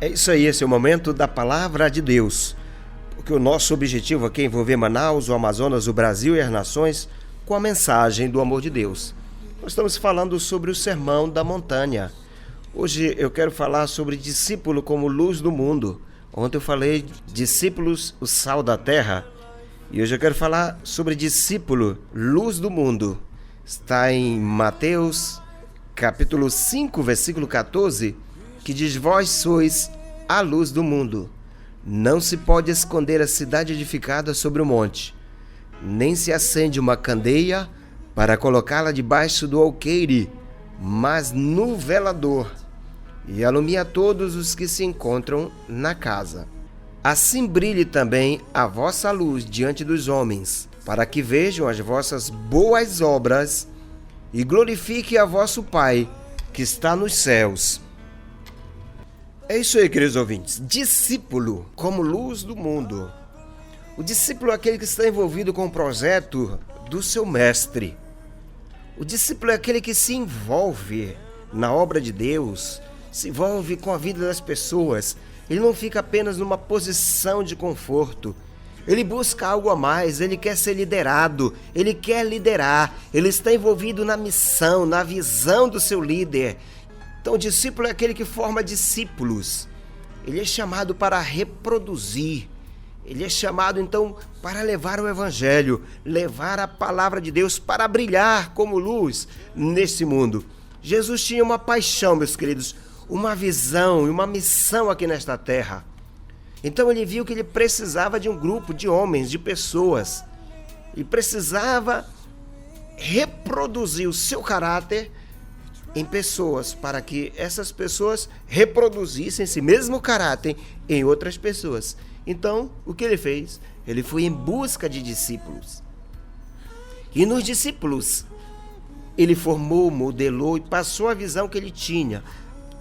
É isso aí, esse é o momento da Palavra de Deus. Porque o nosso objetivo aqui é envolver Manaus, o Amazonas, o Brasil e as nações com a mensagem do amor de Deus. Nós estamos falando sobre o Sermão da Montanha. Hoje eu quero falar sobre discípulo como luz do mundo. Ontem eu falei discípulos, o sal da terra. E hoje eu quero falar sobre discípulo, luz do mundo. Está em Mateus, capítulo 5, versículo 14, que diz: Vós sois a luz do mundo. Não se pode esconder a cidade edificada sobre o monte, nem se acende uma candeia para colocá-la debaixo do alqueire, mas no velador, e alumia todos os que se encontram na casa. Assim brilhe também a vossa luz diante dos homens, para que vejam as vossas boas obras e glorifiquem a vosso Pai, que está nos céus. É isso aí, queridos ouvintes. Discípulo como luz do mundo. O discípulo é aquele que está envolvido com o projeto do seu mestre. O discípulo é aquele que se envolve na obra de Deus, se envolve com a vida das pessoas. Ele não fica apenas numa posição de conforto. Ele busca algo a mais, ele quer ser liderado, ele quer liderar, ele está envolvido na missão, na visão do seu líder. Então o discípulo é aquele que forma discípulos. Ele é chamado para reproduzir. Ele é chamado então para levar o evangelho, levar a palavra de Deus para brilhar como luz nesse mundo. Jesus tinha uma paixão, meus queridos, uma visão e uma missão aqui nesta terra. Então ele viu que ele precisava de um grupo de homens, de pessoas. Ele precisava reproduzir o seu caráter em pessoas, para que essas pessoas reproduzissem esse mesmo caráter em outras pessoas. Então, o que ele fez? Ele foi em busca de discípulos. E nos discípulos, ele formou, modelou e passou a visão que ele tinha,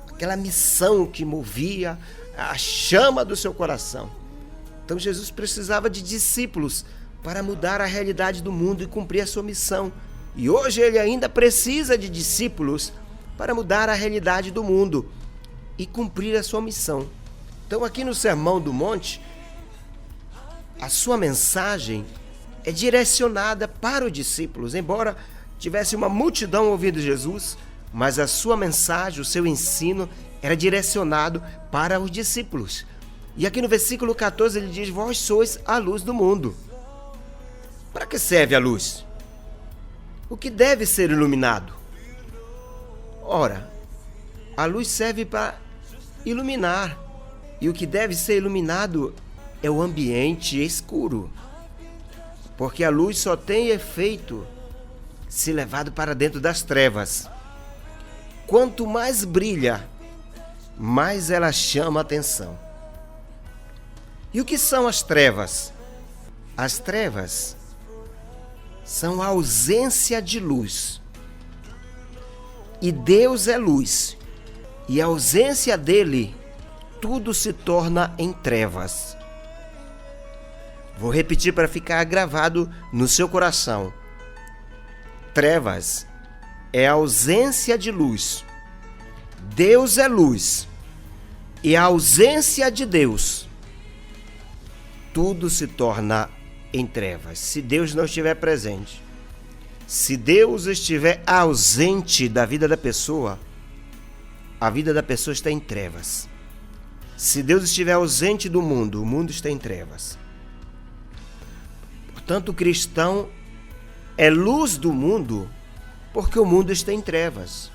aquela missão que movia a chama do seu coração. Então, Jesus precisava de discípulos para mudar a realidade do mundo e cumprir a sua missão. E hoje ele ainda precisa de discípulos para mudar a realidade do mundo e cumprir a sua missão. Então, aqui no Sermão do Monte, a sua mensagem é direcionada para os discípulos. Embora tivesse uma multidão ouvindo Jesus, mas a sua mensagem, o seu ensino, era direcionado para os discípulos. E aqui no versículo 14 ele diz: Vós sois a luz do mundo. Para que serve a luz? O que deve ser iluminado? Ora, a luz serve para iluminar, e o que deve ser iluminado é o ambiente escuro, porque a luz só tem efeito se levado para dentro das trevas. Quanto mais brilha, mais ela chama a atenção. E o que são as trevas? As trevas são a ausência de luz. E Deus é luz, e a ausência dele, tudo se torna em trevas. Vou repetir para ficar gravado no seu coração. Trevas é a ausência de luz. Deus é luz, e a ausência de Deus, tudo se torna em trevas, se Deus não estiver presente. Se Deus estiver ausente da vida da pessoa, a vida da pessoa está em trevas. Se Deus estiver ausente do mundo, o mundo está em trevas. Portanto, o cristão é luz do mundo, porque o mundo está em trevas.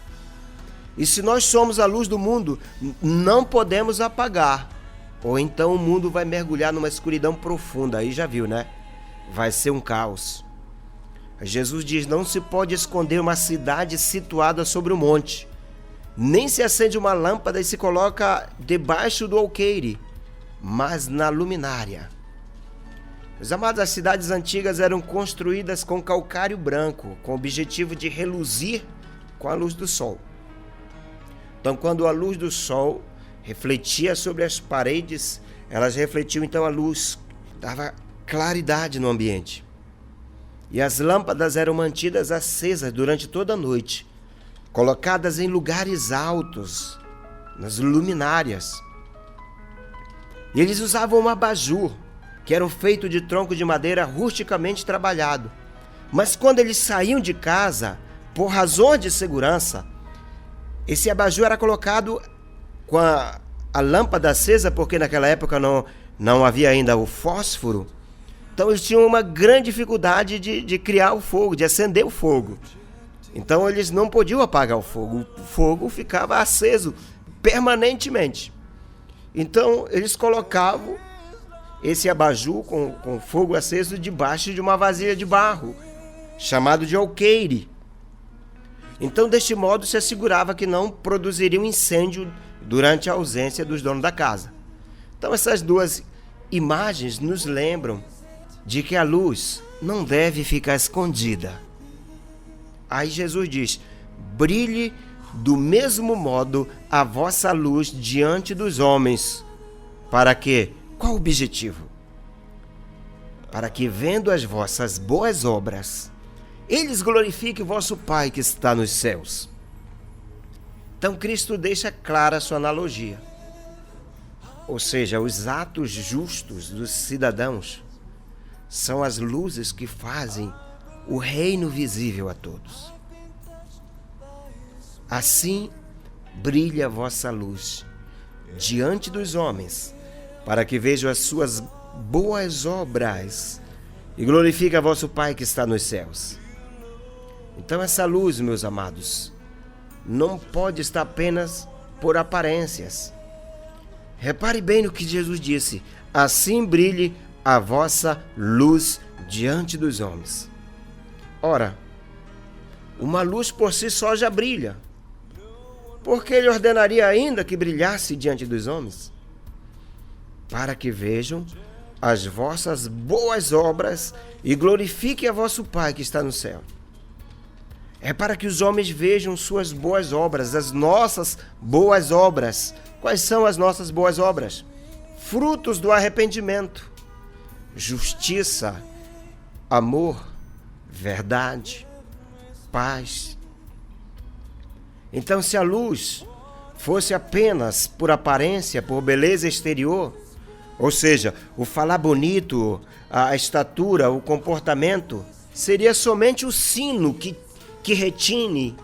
E se nós somos a luz do mundo, não podemos apagar, ou então o mundo vai mergulhar numa escuridão profunda. Aí já viu, né? Vai ser um caos. Jesus diz: não se pode esconder uma cidade situada sobre o monte, nem se acende uma lâmpada e se coloca debaixo do alqueire, mas na luminária. Meus amados, as cidades antigas eram construídas com calcário branco, com o objetivo de reluzir com a luz do sol. Então, quando a luz do sol refletia sobre as paredes, elas refletiam então a luz, dava claridade no ambiente. E as lâmpadas eram mantidas acesas durante toda a noite, colocadas em lugares altos, nas luminárias. E eles usavam um abajur, que era feito de tronco de madeira rusticamente trabalhado. Mas quando eles saíam de casa, por razões de segurança, esse abajur era colocado com a lâmpada acesa, porque naquela época não havia ainda o fósforo. Então eles tinham uma grande dificuldade de criar o fogo, de acender o fogo. Então eles não podiam apagar o fogo ficava aceso permanentemente. Então eles colocavam esse abajur com fogo aceso debaixo de uma vasilha de barro, chamado de alqueire. Então, deste modo, se assegurava que não produziria um incêndio durante a ausência dos donos da casa. Então, essas duas imagens nos lembram de que a luz não deve ficar escondida. Aí Jesus diz: brilhe do mesmo modo a vossa luz diante dos homens. Para quê? Qual o objetivo? Para que, vendo as vossas boas obras, eles glorifiquem o vosso Pai que está nos céus. Então Cristo deixa clara a sua analogia. Ou seja, os atos justos dos cidadãos são as luzes que fazem o reino visível a todos. Assim brilha a vossa luz diante dos homens, para que vejam as suas boas obras e glorifiquem a vosso Pai que está nos céus. Então essa luz, meus amados, não pode estar apenas por aparências. Repare bem no que Jesus disse: assim brilhe a vossa luz diante dos homens. Ora, uma luz por si só já brilha. Por que ele ordenaria ainda que brilhasse diante dos homens? Para que vejam as vossas boas obras e glorifiquem a vosso Pai que está no céu. É para que os homens vejam suas boas obras, as nossas boas obras. Quais são as nossas boas obras? Frutos do arrependimento, justiça, amor, verdade, paz. Então, se a luz fosse apenas por aparência, por beleza exterior, ou seja, o falar bonito, a estatura, o comportamento, seria somente o sino que retine,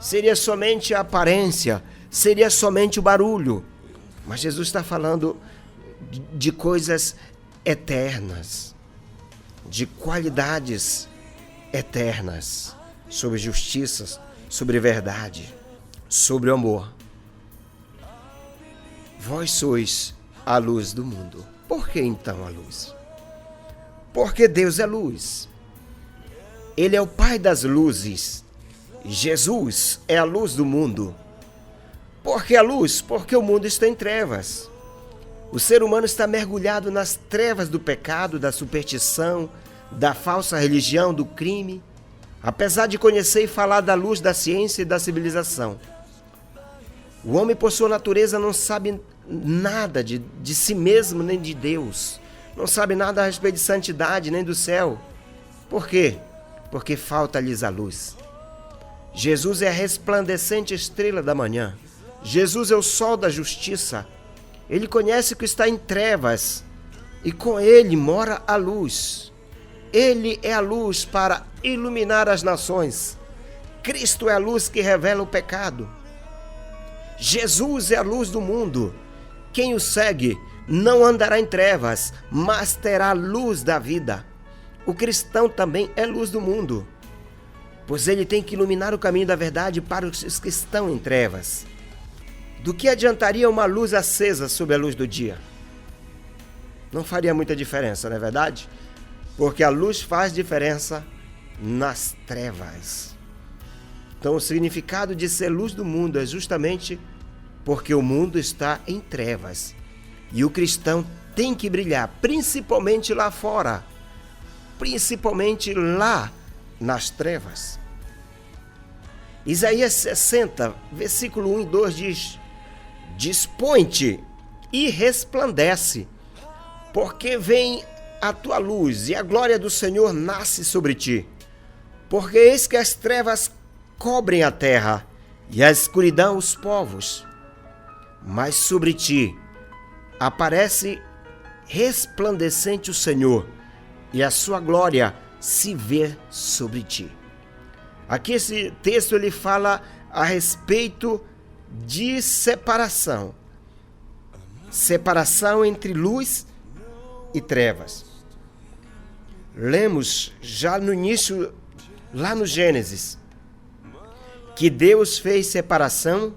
seria somente a aparência, seria somente o barulho. Mas Jesus está falando de coisas eternas, de qualidades eternas, sobre justiça, sobre verdade, sobre o amor. Vós sois a luz do mundo. Por que então a luz? Porque Deus é luz. Ele é o Pai das luzes. Jesus é a luz do mundo. Por que a luz? Porque o mundo está em trevas. O ser humano está mergulhado nas trevas do pecado, da superstição, da falsa religião, do crime. Apesar de conhecer e falar da luz da ciência e da civilização, o homem, por sua natureza, não sabe nada de si mesmo nem de Deus. Não sabe nada a respeito de santidade nem do céu. Por quê? Porque falta-lhes a luz. Jesus é a resplandecente estrela da manhã. Jesus é o sol da justiça. Ele conhece o que está em trevas e com ele mora a luz. Ele é a luz para iluminar as nações. Cristo é a luz que revela o pecado. Jesus é a luz do mundo. Quem o segue não andará em trevas, mas terá a luz da vida. O cristão também é luz do mundo, pois ele tem que iluminar o caminho da verdade para os que estão em trevas. Do que adiantaria uma luz acesa sob a luz do dia? Não faria muita diferença, não é verdade? Porque a luz faz diferença nas trevas. Então, o significado de ser luz do mundo é justamente porque o mundo está em trevas. E o cristão tem que brilhar, principalmente lá fora. Principalmente lá nas trevas. Isaías 60, versículo 1 e 2 diz: dispõe-te e resplandece, porque vem a tua luz e a glória do Senhor nasce sobre ti. Porque eis que as trevas cobrem a terra e a escuridão os povos. Mas sobre ti aparece resplandecente o Senhor, e a sua glória se vê sobre ti. Aqui esse texto ele fala a respeito de separação. Separação entre luz e trevas. Lemos já no início, lá no Gênesis, que Deus fez separação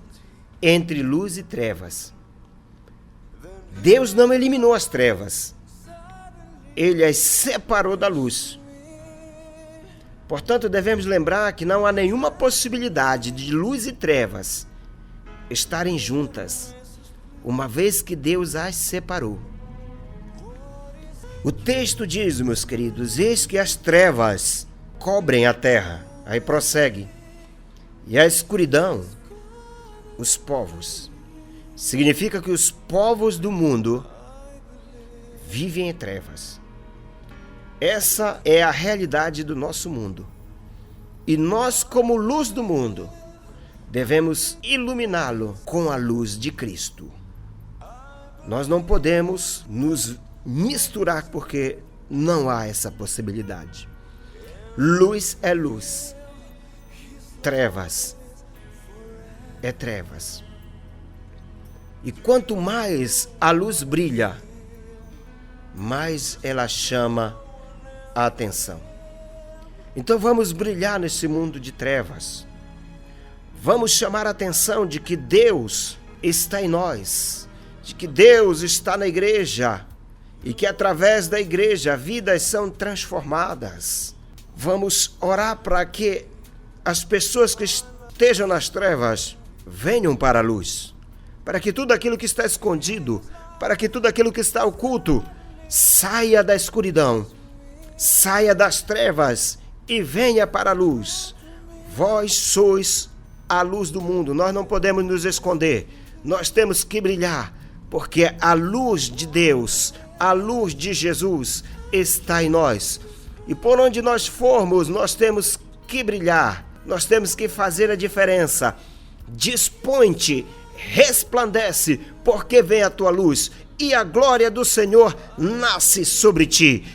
entre luz e trevas. Deus não eliminou as trevas, Ele as separou da luz. Portanto, devemos lembrar que não há nenhuma possibilidade de luz e trevas estarem juntas, uma vez que Deus as separou. O texto diz, meus queridos, eis que as trevas cobrem a terra. Aí prossegue. E a escuridão, os povos. Significa que os povos do mundo vivem em trevas. Essa é a realidade do nosso mundo. E nós, como luz do mundo, devemos iluminá-lo com a luz de Cristo. Nós não podemos nos misturar porque não há essa possibilidade. Luz é luz. Trevas é trevas. E quanto mais a luz brilha, mais ela chama a atenção. Então vamos brilhar nesse mundo de trevas. Vamos chamar a atenção de que Deus está em nós, de que Deus está na igreja e que através da igreja vidas são transformadas. Vamos orar para que as pessoas que estejam nas trevas venham para a luz, para que tudo aquilo que está escondido, para que tudo aquilo que está oculto saia da escuridão, saia das trevas e venha para a luz. Vós sois a luz do mundo, nós não podemos nos esconder, nós temos que brilhar, porque a luz de Deus, a luz de Jesus está em nós. E por onde nós formos, nós temos que brilhar, nós temos que fazer a diferença. Dispõe-te, resplandece, porque vem a tua luz e a glória do Senhor nasce sobre ti.